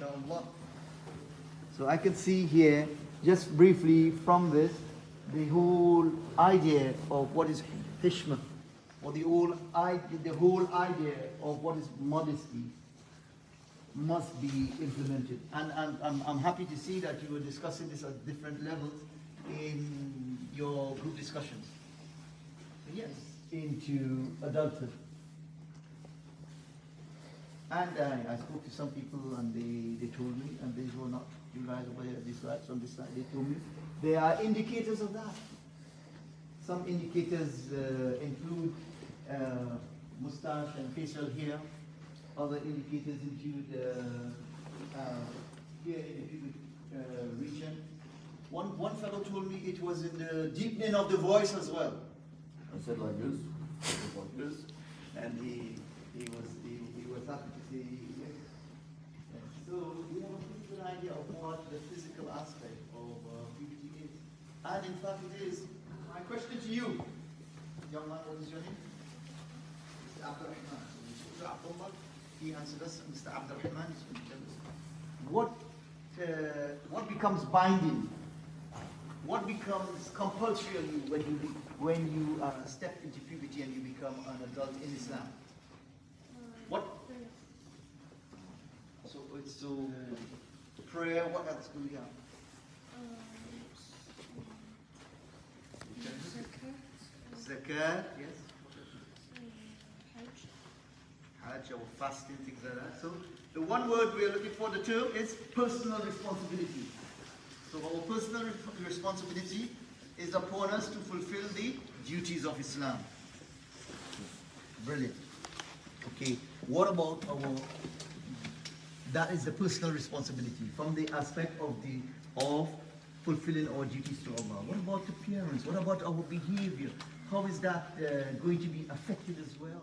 MashaAllah. So I can see here, just briefly from this, the whole idea of what is hishma, or the whole idea of what is modesty must be implemented. And I'm happy to see that you were discussing this at different levels in your group discussions. Yes, into adulthood. And I spoke to some people and they told me, and these were not you guys over here, this side, on this side, they told me there are indicators of that. Some indicators include mustache and facial hair. Other indicators include here in the pubic region. One fellow told me it was in the deepening of the voice as well. I said like this, like this, and he was happy to say yes. So we have a pretty good idea of what the physical aspect of puberty is, and in fact it is. My question to you, young man, what is your name? Mr. Abdurrahman. Mr. Abdullah. He answered us, Mr. Abdurrahman. What becomes binding? What becomes compulsory on you when you step into puberty and you become an adult in Islam? What? So it's prayer. What else do we have? Zakat, yes. Hajj or fasting, things like that. So the one word we are looking for, the term, is personal responsibility. So our personal responsibility is upon us to fulfill the duties of Islam. Brilliant. Okay, what about that is the personal responsibility from the aspect of fulfilling our duties to Allah. What about the parents? What about our behavior? How is that going to be affected as well?